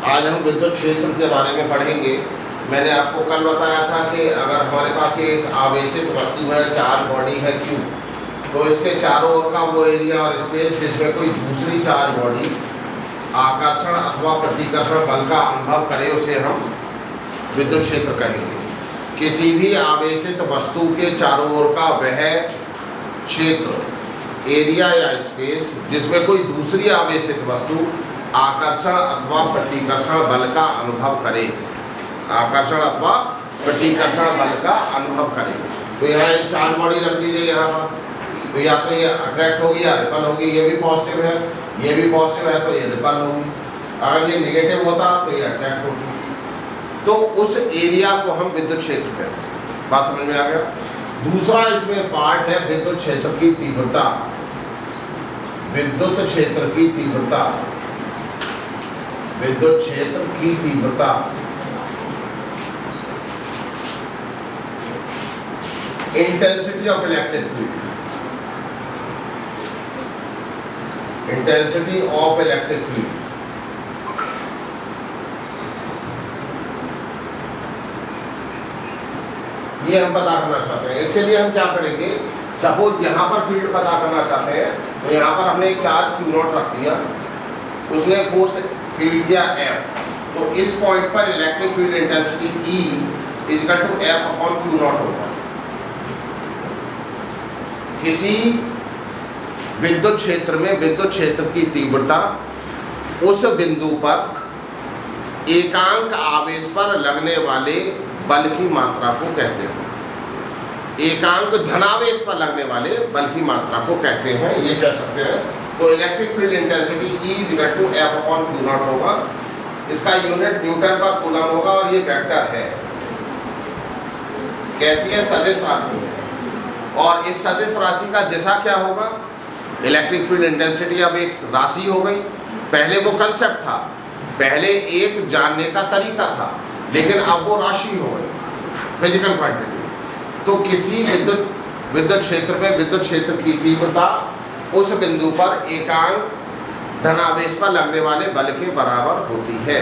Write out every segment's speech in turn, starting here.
आज हम विद्युत क्षेत्र के बारे में पढ़ेंगे। मैंने आपको कल बताया था कि अगर हमारे पास एक आवेशित वस्तु है, चार्ज बॉडी है Q, तो इसके चारों ओर का वो एरिया और स्पेस जिसमें कोई दूसरी चार्ज बॉडी आकर्षण अथवा प्रतिकर्षण बल का अनुभव करे उसे हम विद्युत क्षेत्र कहेंगे। किसी भी आवेशित वस्तु के चारों ओर का वह क्षेत्र, एरिया या स्पेस जिसमें कोई दूसरी आवेशित वस्तु आकर्षण अथवा प्रतिकर्षण बल का अनुभव करे, आकर्षण अथवा प्रतिकर्षण बल का अनुभव करे। तो यहाँ एक चार्ज बॉडी रख दीजिए यहाँ पर, तो या तो ये अट्रैक्ट होगी या रिपल होगी। ये भी पॉजिटिव है, ये भी पॉजिटिव है, तो ये रिपल होगी। अगर ये नेगेटिव होता तो ये अट्रैक्ट होगी। तो उस एरिया को हम विद्युत क्षेत्र कहते हैं। बात समझ में आ गया। दूसरा इसमें पार्ट है विद्युत क्षेत्र की तीव्रता। विद्युत क्षेत्र की तीव्रता, विद्युत क्षेत्र की तीव्रता intensity of electric field, intensity of electric field. ये हम पता करना चाहते हैं। इसके लिए हम क्या करेंगे, सपोज यहाँ पर फील्ड पता करना चाहते हैं, तो यहाँ पर हमने एक चार्ज Q0 रख दिया, उसने फोर्स फील्ड किया F, तो इस पॉइंट पर electric field intensity E equal to F/Q0 होगा। किसी विद्युत क्षेत्र में विद्युत क्षेत्र की तीव्रता उस बिंदु पर एकांक आवेश पर लगने वाले बल की मात्रा को कहते हैं। एकांक धनावेश पर लगने वाले बल की मात्रा को कहते हैं, ये कह सकते हैं। तो electric field intensity E equal to F/Q0 होगा। इसका यूनिट न्यूटन पर कूलम होगा और ये वेक्टर है। कैसी है? सदिश राशि है। और इस सदिश राशि का दिशा क्या होगा? इलेक्ट्रिक फील्ड इंटेंसिटी अब एक राशि हो गई। पहले वो कंसेप्ट था, पहले एक जानने का तरीका था, लेकिन अब वो राशि हो गई, फिजिकल क्वांटिटी। तो किसी विद्युत क्षेत्र में विद्युत क्षेत्र की तीव्रता उस बिंदु पर एकांक धनावेश पर लगने वाले बल के बराबर होती है।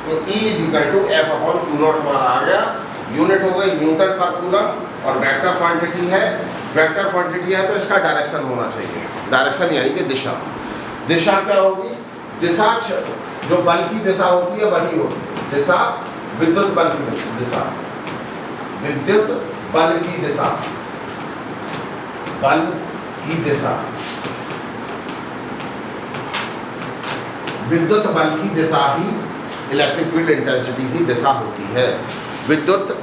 तो E इक्वल टू F/Q0 हमारा आ गया। यूनिट हो गई न्यूटन पर कूलम और वेक्टर क्वांटिटी है। वेक्टर क्वांटिटी है तो इसका डायरेक्शन होना चाहिए। डायरेक्शन यानी कि दिशा। दिशा क्या होगी? दिशा जो बल की दिशा होती है वही होती है। दिशा विद्युत बल की दिशा, विद्युत बल की दिशा, बल की दिशा, विद्युत बल की दिशा ही इलेक्ट्रिक फील्ड इंटेंसिटी की दिशा होती है, विद्युत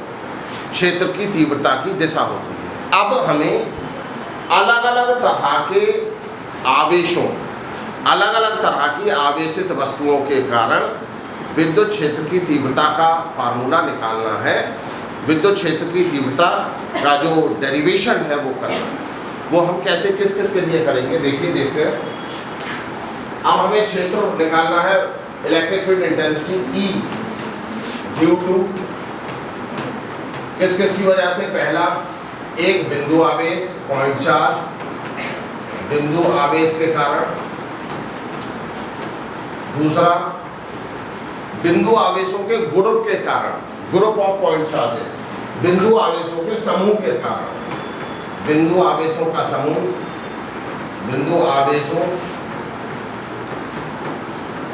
क्षेत्र की तीव्रता की दिशा होती है। अब हमें अलग अलग तरह के आवेशों, अलग अलग तरह की आवेशित वस्तुओं के कारण विद्युत क्षेत्र की तीव्रता का फार्मूला निकालना है। विद्युत क्षेत्र की तीव्रता का जो डेरिवेशन है वो करना है। वो हम कैसे किस किस के लिए करेंगे, देखिए देखते हैं। अब हमें क्षेत्र निकालना है electric field intensity E due to किस किस की वजह से? पहला, एक बिंदु आवेश पॉइंट चार्ज, बिंदु आवेश के कारण। दूसरा, बिंदु आवेशों के ग्रुप के कारण, ग्रुप ऑफ पॉइंट चार्जेस, बिंदु आवेशों के समूह के कारण, बिंदु आवेशों का समूह, बिंदु आवेशों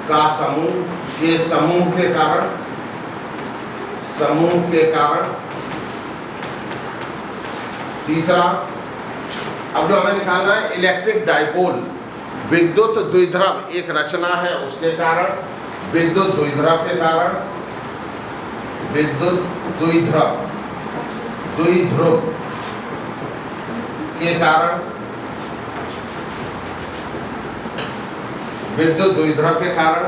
का समूह के समूह के कारण, समूह के कारण। तीसरा, अब जो हमें निकालना है इलेक्ट्रिक डाइपोल, विद्युत द्विध्रुव एक रचना है उसके कारण, विद्युत द्विध्रुव के कारण, विद्युत द्विध्रुव, द्विध्रुव के कारण, विद्युत द्विध्रुव के कारण।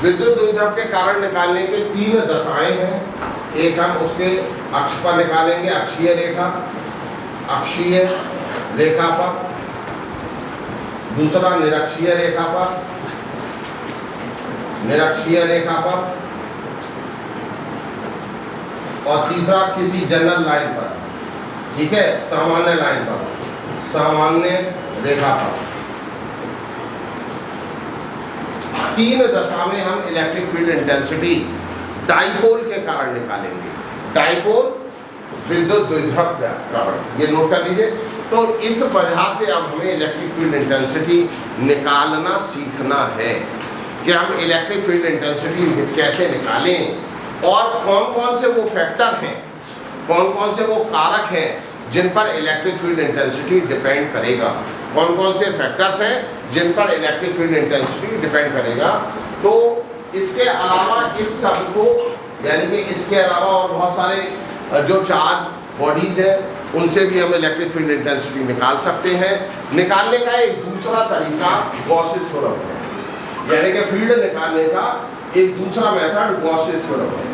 विद्युत द्विध्रुव के कारण निकालने के 3 दशाएं हैं। एक हम उसके अक्ष पर निकालेंगे, अक्षीय रेखा, अक्षीय रेखा पर। दूसरा निरक्षीय रेखा पर, निरक्षीय रेखा पर। और तीसरा किसी जनरल लाइन पर, ठीक है, सामान्य लाइन पर, सामान्य रेखा पर। तीन दशा में हम इलेक्ट्रिक फील्ड इंटेंसिटी डाइपोल के कारण निकालेंगे। डाइपोल विद्युत द्विध्रुव के कारण, ये नोट कर लीजिए। तो इस वजह से अब हमें इलेक्ट्रिक फील्ड इंटेंसिटी निकालना सीखना है कि हम इलेक्ट्रिक फील्ड इंटेंसिटी कैसे निकालें और कौन कौन से वो फैक्टर हैं, कौन कौन से वो कारक हैं जिन पर इलेक्ट्रिक फील्ड इंटेंसिटी डिपेंड करेगा, कौन कौन से फैक्टर्स हैं जिन पर इलेक्ट्रिक फील्ड इंटेंसिटी डिपेंड करेगा। तो इसके अलावा इस सब को, यानी कि इसके अलावा और बहुत सारे जो चार्ज बॉडीज हैं उनसे भी हम इलेक्ट्रिक फील्ड इंटेंसिटी निकाल सकते हैं। निकालने का एक दूसरा तरीका गॉसेस थ्योरम है, यानी कि फील्ड निकालने का एक दूसरा मेथड गॉसेस थ्योरम है।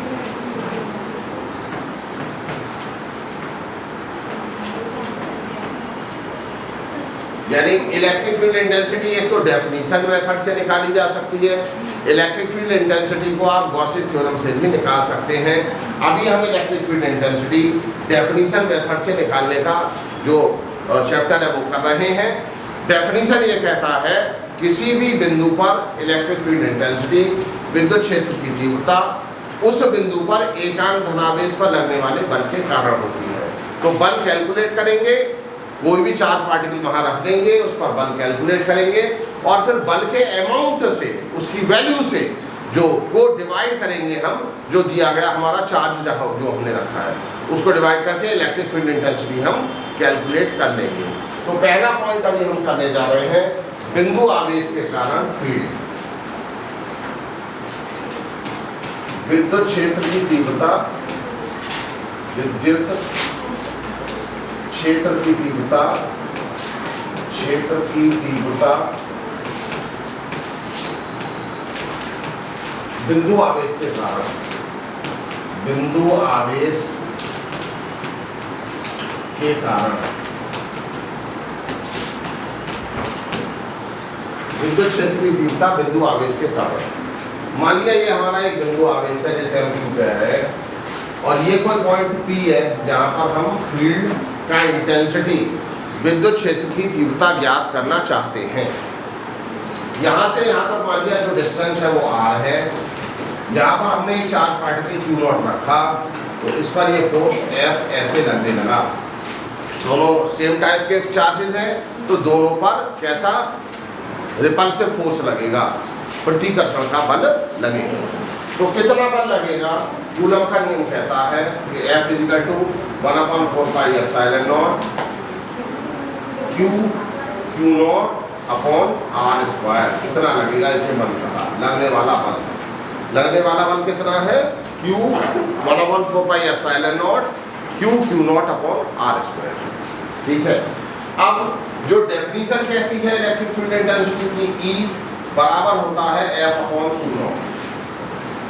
यानी इलेक्ट्रिक फील्ड इंटेंसिटी एक तो डेफिनेशन मेथड से निकाली जा सकती है, इलेक्ट्रिक फील्ड इंटेंसिटी को आप गॉसेस थ्योरम से भी निकाल सकते हैं। अभी हम electric field intensity definition method से निकालने का जो चैप्टर है वो कर रहे हैं। डेफिनेशन ये कहता है किसी भी बिंदु पर इलेक्ट्रिक फील्ड इंटेंसिटी विद्युत क्षेत्र की तीव्रता उस बिंदु पर एकांक धनावेश पर लगने वाले बल के कारण होती है। तो बल कैलकुलेट करेंगे, कोई भी चार्ज पार्टिकल वहां रख देंगे, उस पर बल कैलकुलेट करेंगे और फिर बल के अमाउंट से, उसकी वैल्यू से जो को डिवाइड करेंगे हम, जो दिया गया हमारा चार्ज जहाँ जो हमने रखा है उसको डिवाइड करके इलेक्ट्रिक फील्ड इंटेंसिटी हम कैलकुलेट कर लेंगे। तो पहला पॉइंट अभी हम करने जा रहे हैं, बिंदु आवेश के कारण फील्ड। विद्युत क्षेत्र की तीव्रता, विद्युत क्षेत्र की तीव्रता, क्षेत्र की तीव्रता बिंदु आवेश के कारण, बिंदु आवेश के कारण विद्युत क्षेत्र की तीव्रता बिंदु आवेश के कारण। मान लिया ये हमारा एक बिंदु आवेश है जैसे हम क्यू कह रहे हैं और ये कोई पॉइंट P है जहां पर हम फील्ड का इंटेंसिटी विद्युत क्षेत्र की तीव्रता ज्ञात करना चाहते हैं। यहाँ से यहाँ तक मान लिया जो डिस्टेंस है वो r है। यहाँ पर हमने एक चार्ज पार्टिकल Q0 रखा तो इस पर ये फोर्स F ऐसे लगने लगा। दोनों सेम टाइप के चार्जेस हैं तो दोनों पर कैसा रिपल्सिव फोर्स लगेगा, प्रतिकर्षण का बल लगेगा। तो कितना बल लगेगा? कूलम का नियम कहता है कि F = 1/4πε0 Q0/r²। कितना लगेगा इसे बल कहा, लगने वाला बल। लगने वाला बल कितना है? Q 1/4πε0 Q0/r²। ठीक है। अब जो डेफिनेशन कहती है इलेक्ट्रिक फील्ड इंटेंसिटी की, E बराबर होता है F/Q0।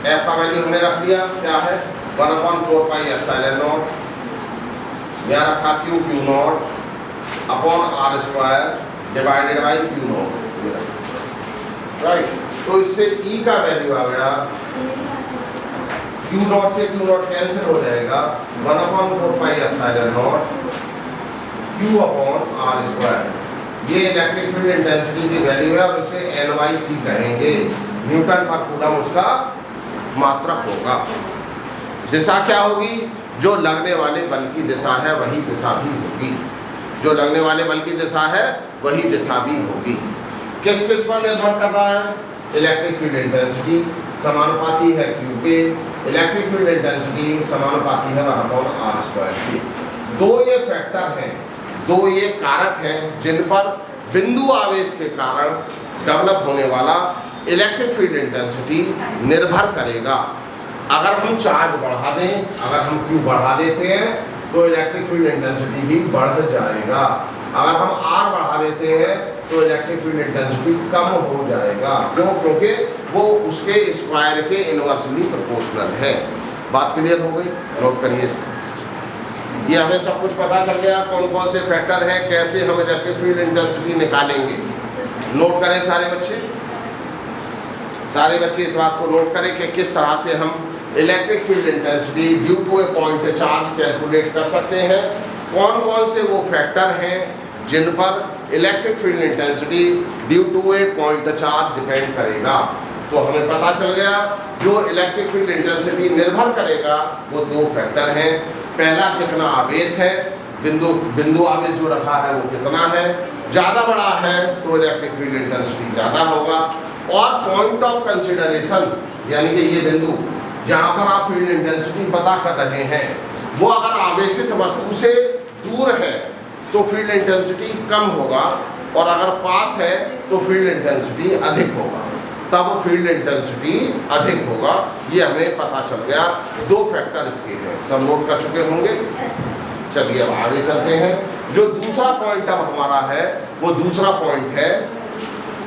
F का वैल्यू हमने रख लिया, क्या है 1/4πε0, यहाँ रखा Q0/r² divided by Q0, right. तो इससे E का वैल्यू आ गया, Q0 से Q0 कैंसिल हो जाएगा, 1/4πε0 Q/r²। ये इलेक्ट्रिक फील्ड इंटेंसिटी की वैल्यू है और इसे NYC कहेंगे, न्यूटन पर कूलम उसका मात्रक होगा। दिशा क्या होगी? जो लगने वाले बल की दिशा है वही दिशा भी होगी, जो लगने वाले बल की दिशा है वही दिशा भी होगी। किस किस पर निर्भर कर रहा है? इलेक्ट्रिक फील्ड इंटेंसिटी समानुपाती है Q के, इलेक्ट्रिक फील्ड इंटेंसिटी समानुपाती है 1/r² के। दो ये फैक्टर हैं, दो ये कारक हैं जिन पर बिंदु आवेश के कारण डेवलप होने वाला इलेक्ट्रिक फील्ड इंटेंसिटी निर्भर करेगा। अगर हम चार्ज बढ़ा दें, अगर हम Q बढ़ा देते हैं तो इलेक्ट्रिक फील्ड इंटेंसिटी भी बढ़ जाएगा। अगर हम R बढ़ा देते हैं तो इलेक्ट्रिक फील्ड इंटेंसिटी कम हो जाएगा। क्यों? क्योंकि वो उसके स्क्वायर के इनवर्सली प्रोपोर्शनल है। बात क्लियर हो गई? नोट करिए। ये हमें सब कुछ पता चल गया, कौन कौन से फैक्टर हैं, कैसे हम इलेक्ट्रिक फील्ड इंटेंसिटी निकालेंगे। नोट करें सारे बच्चे, सारे बच्चे इस बात को नोट करें कि किस तरह से हम electric field intensity due to a point charge calculate कर सकते हैं। कौन कौन से वो फैक्टर हैं जिन पर electric field intensity due to a point charge depend करेगा। तो हमें पता चल गया जो इलेक्ट्रिक फील्ड इंटेंसिटी निर्भर करेगा वो दो फैक्टर हैं। पहला, कितना आवेश है, बिंदु आवेश जो रखा है वो कितना है, ज़्यादा बड़ा है तो इलेक्ट्रिक फील्ड इंटेंसिटी ज़्यादा होगा। और पॉइंट ऑफ कंसिडरेशन यानी कि ये बिंदु जहाँ पर आप फील्ड इंटेंसिटी पता कर रहे हैं वो अगर आवेशित वस्तु से दूर है तो फील्ड इंटेंसिटी कम होगा, और अगर पास है तो फील्ड इंटेंसिटी अधिक होगा, तब फील्ड इंटेंसिटी अधिक होगा। ये हमें पता चल गया। दो फैक्टर इसके हैं, सब नोट कर चुके होंगे। चलिए अब आगे चलते हैं। जो दूसरा पॉइंट अब हमारा है वो दूसरा पॉइंट है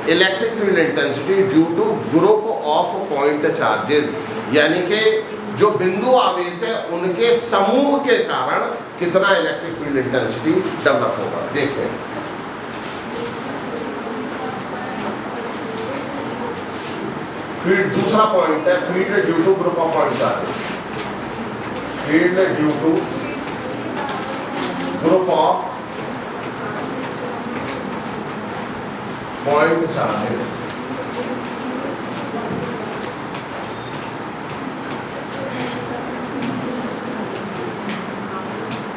electric field intensity due to group of point charges, यानी कि जो बिंदु आवेश है उनके समूह के कारण कितना इलेक्ट्रिक फील्ड इंटेंसिटी डेवलप होगा। देखते हैं। फील्ड दूसरा पॉइंट है field due to group of point charges. Field due to group of point charges.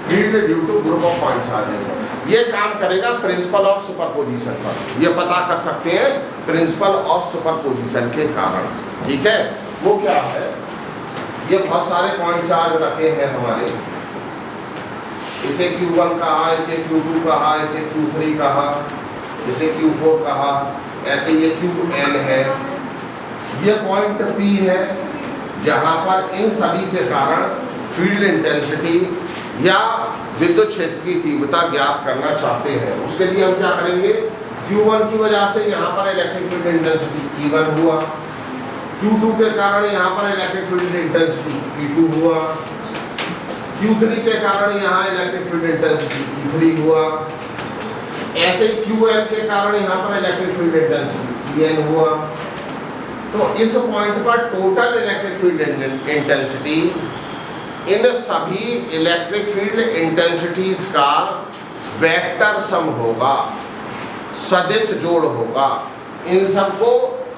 Field due to group of point charges ये काम करेगा प्रिंसिपल ऑफ सुपरपोजिशन पर। ये पता कर सकते हैं प्रिंसिपल ऑफ सुपरपोजिशन के कारण। ठीक है, वो क्या है, ये बहुत सारे पॉइंट चार्ज रखे हैं हमारे। इसे Q1 कहा, इसे Q2 कहा, इसे Q3 कहा, इसे Q4 कहा, ऐसे ये Qn है। ये पॉइंट P है जहां पर इन सभी के कारण फील्ड इंटेंसिटी या विद्युत क्षेत्र की तीव्रता ज्ञात करना चाहते हैं। उसके लिए हम क्या करेंगे, Q1 की वजह से यहाँ पर इलेक्ट्रिक फील्ड इंटेंसिटी E1 हुआ, Q2 के कारण यहाँ पर इलेक्ट्रिक फील्ड इंटेंसिटी E2 हुआ, Q3 के कारण यहाँ इलेक्ट्रिक फील्ड इंटेंसिटी E3 हुआ, ऐसे ही Qn के कारण यहाँ पर इलेक्ट्रिक फील्ड इंटेंसिटी En हुआ। तो इस पॉइंट पर total electric field intensity in सभी इलेक्ट्रिक फील्ड इंटेंसिटीज का वेक्टर सम होगा, सदिश जोड़ होगा। इन सबको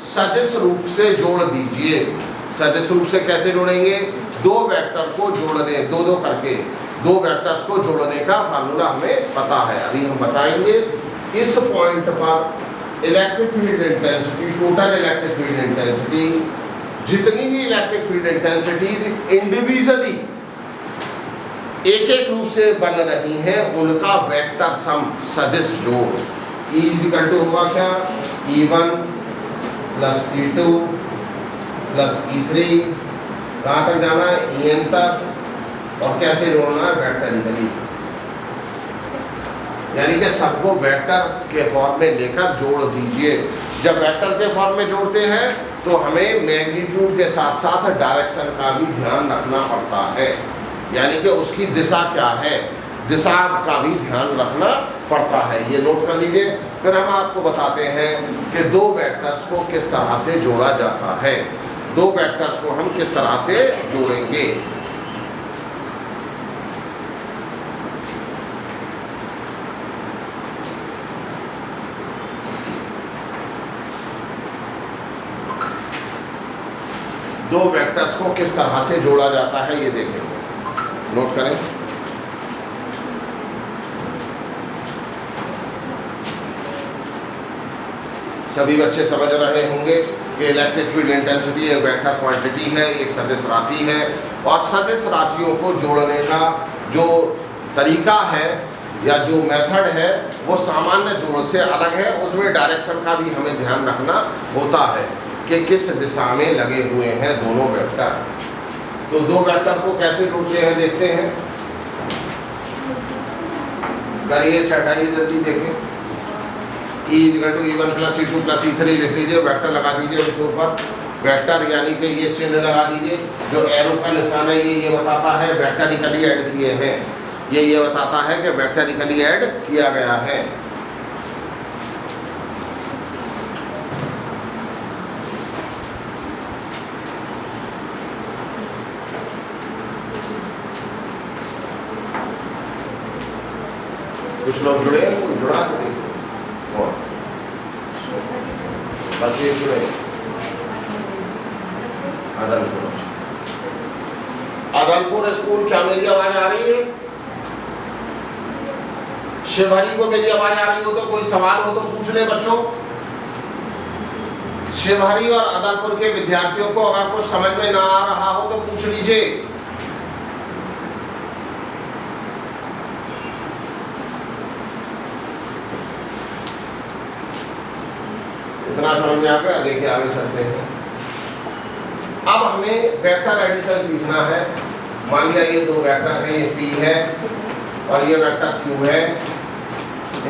सदिश रूप से जोड़ दीजिए। सदिश रूप से कैसे जोड़ेंगे, दो वेक्टर को जोड़ने, दो दो करके दो वेक्टर्स को जोड़ने का फार्मूला हमें पता है, अभी हम बताएंगे। इस पॉइंट पर electric field intensity, total electric field intensity, जितनी भी इलेक्ट्रिक फील्ड इंटेंसिटीज इंडिविजुअली एक एक रूप से बन रही हैं उनका वेक्टर सम, सदिश जोड़ E इक्वल टू होगा क्या, E1 plus E2 plus E3, कहाँ तक जाना है, En तक, और कैसे जोड़ना है, वेक्टरिकली, यानी कि सबको वेक्टर के फॉर्म में लेकर जोड़ दीजिए। जब वेक्टर के फॉर्म में जोड़ते हैं तो हमें मैग्नीट्यूड के साथ साथ डायरेक्शन का भी ध्यान रखना पड़ता है, यानी कि उसकी दिशा क्या है, दिशा का भी ध्यान रखना पड़ता है। ये नोट कर लीजिए। फिर हम आपको बताते हैं कि दो वेक्टर्स को किस तरह से जोड़ा जाता है। दो वेक्टर्स को हम किस तरह से जोड़ेंगे। दो वेक्टर्स को किस तरह से जोड़ा जाता है ये देखेंगे, नोट करें। सभी बच्चे समझ रहे होंगे कि इलेक्ट्रिक फील्ड इंटेंसिटी एक वेक्टर क्वांटिटी है, एक सदिश राशि है, और सदिश राशियों को जोड़ने का जो तरीका है या जो मेथड है वो सामान्य जोड़ से अलग है। उसमें डायरेक्शन का भी हमें ध्यान रखना होता है कि किस दिशा में लगे हुए हैं दोनों वेक्टर। तो दो वेक्टर को कैसे जोड़ते हैं देखते हैं। करिए सेटाइए, जल्दी देखें। E equal to E1 plus E2 plus E3 लिख लीजिए, वेक्टर लगा दीजिए उसके ऊपर। वेक्टर यानी कि ये चिन्ह लगा दीजिए, जो एरो का निशान है ये बताता है वेक्टरिकली ऐड किए हैं, ये बताता है कि वेक्टरिकली ऐड किया गया है। कुछ लोग जुड़े हैं, कुछ जुड़ा है, बस ये जुड़े। अदलपुर। अदलपुर स्कूल, क्या मेरी आवाज आ रही है? शिवहरी को मेरी आवाज आ रही हो तो कोई सवाल हो तो पूछ ले बच्चों। शिवहरी और अदलपुर के विद्यार्थियों को अगर कुछ समझ में ना आ रहा हो तो पूछ लीजिए। इतना समझ में आ गया? देखिए आगे चलते हैं। अब हमें वेक्टर एडिशन सीखना है। मान लिया ये दो वेक्टर है, ये P है और ये वेक्टर Q है,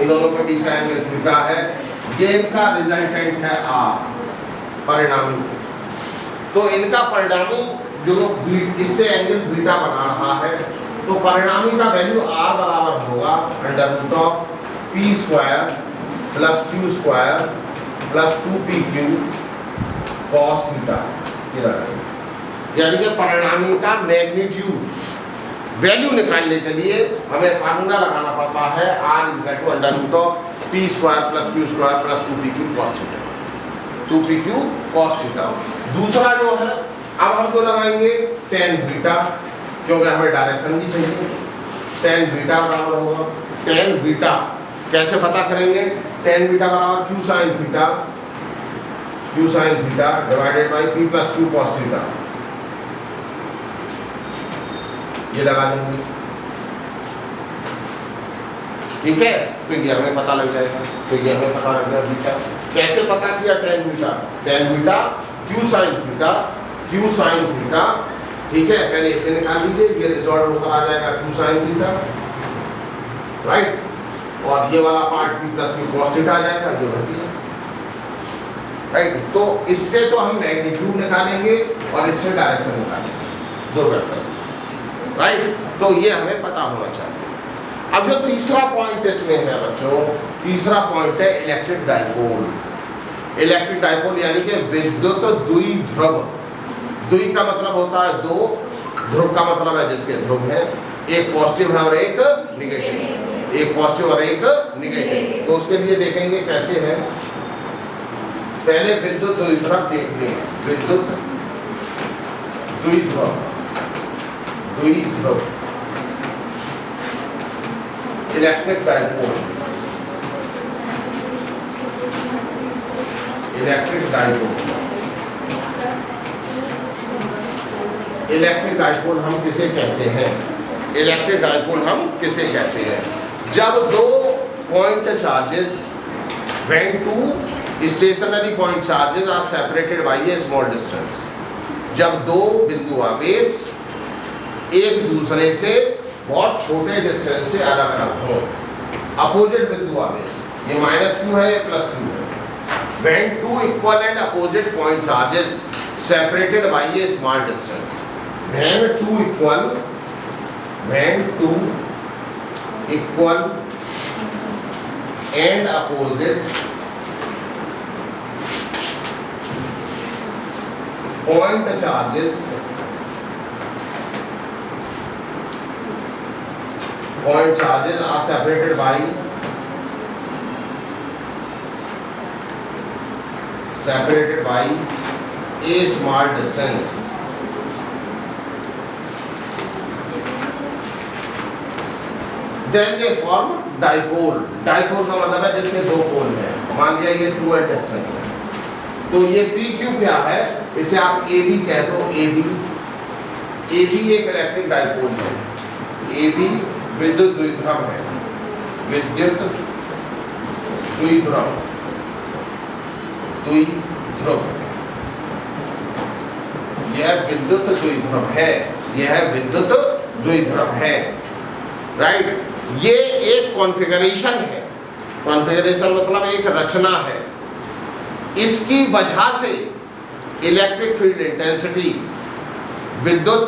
इन दोनों के बीच का एंगल थीटा है, ये इनका रिजल्टेंट है R, परिणामी। तो इनका परिणामी जो इससे एंगल बीटा बना रहा है, तो परिणामी का वैल्यू R बराबर होगा √P² plus Q² plus 2PQ cos theta. यानी कि परिणामी का मैग्नीट्यूड वैल्यू निकालने के लिए हमें फार्मूला लगाना पड़ता है R=√P² plus Q² plus 2PQ cos theta. 2PQ cos theta. दूसरा जो है, अब हम तो लगाएंगे tan बीटा, क्योंकि हमें डायरेक्शन भी चाहिए। tan बीटा बराबर होगा, tan बीटा कैसे पता करेंगे? tan बीटा बराबर Q sin theta divided by P plus Q cos theta. ये लगा देंगे, ठीक है? तो ये हमें पता लग जाएगा। तो ये हमें पता लग गया बीटा। कैसे पता किया? tan beta Q sin theta, ठीक है? पहले इसे निकाल लीजिए, ये रिजॉल्ट होकर आ जाएगा Q sin थीटा, राइट? और ये वाला part P plus Q cos theta आ जाएगा, जो होती है, राइट? तो इससे तो हम मैग्नीट्यूड निकालेंगे और इससे डायरेक्शन निकालेंगे, दो वेक्टर से, राइट? तो ये हमें पता होना चाहिए। अब जो तीसरा पॉइंट इसमें है बच्चों, तीसरा पॉइंट है इलेक्ट्रिक डाइपोल। इलेक्ट्रिक डाइपोल यानी कि विद्युत द्विध्रुव। द्वि का मतलब होता है दो, ध्रुव का मतलब है जिसके ध्रुव है, एक पॉजिटिव है और एक निगेटिव, एक पॉजिटिव और एक निगेटिव। तो उसके लिए देखेंगे कैसे है। पहले विद्युत द्विध्रुव देखने, विद्युत द्विध्रुव इलेक्ट्रिक डाइपोल, इलेक्ट्रिक डाइपोल हम किसे कहते हैं? इलेक्ट्रिक डाइपोल हम किसे कहते हैं? जब दो point charges when two stationary point charges are separated by a small distance, जब दो बिंदु आवेश एक दूसरे से बहुत छोटे डिस्टेंस से अलग अलग हो, अपोजिट बिंदु आवेश, ये -q है, ये +q है। When two equal and opposite point charges separated by a small distance, when two equal and opposite point charges are separated by a small distance, then they form dipole। Dipole का मतलब है जिसमें दो पोल हैं। मान लिया ये 2 डिस्टेंस है, तो ये PQ क्या है? इसे आप AB कह दो। AB एक इलेक्ट्रिक डाइपोल है। AB विद्युत द्विध्रुव है, विद्युत द्विध्रुव, यह विद्युत द्विध्रुव है, यह विद्युत द्विध्रुव है, राइट? ये एक कॉन्फ़िगरेशन है। कॉन्फ़िगरेशन मतलब एक रचना है। इसकी वजह से इलेक्ट्रिक फील्ड इंटेंसिटी, विद्युत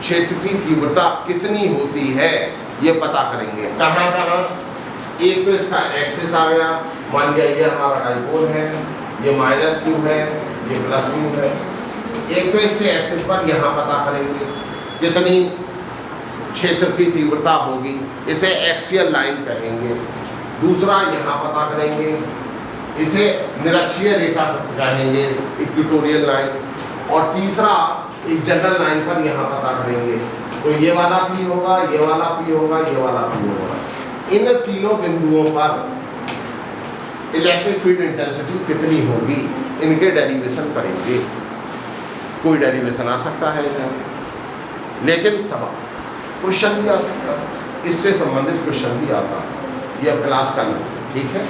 क्षेत्र की तीव्रता कितनी होती है ये पता करेंगे। कहाँ कहाँ? एक तो इसका एक्सिस आ गया, मान लिया ये हमारा डाइपोल है, ये -q है, ये +q है। एक तो इसके एक्सिस पर यहाँ पता करेंगे कितनी क्षेत्र की तीव्रता होगी, इसे एक्सियल लाइन कहेंगे। दूसरा यहाँ पता करेंगे, इसे निरक्षीय रेखा कहेंगे, इक्वेटोरियल लाइन। और तीसरा एक जनरल लाइन पर यहाँ पता करेंगे। तो ये वाला P होगा, ये वाला P होगा, ये वाला P होगा। इन तीनों बिंदुओं पर इलेक्ट्रिक फील्ड इंटेंसिटी कितनी होगी, इनके डेरिवेशन करेंगे। कोई डेरिवेशन आ सकता है इधर, लेकिन सवाल क्वेश्चन भी आ सकता है, इससे संबंधित क्वेश्चन भी आता है। ये अब क्लास का नहीं, ठीक है।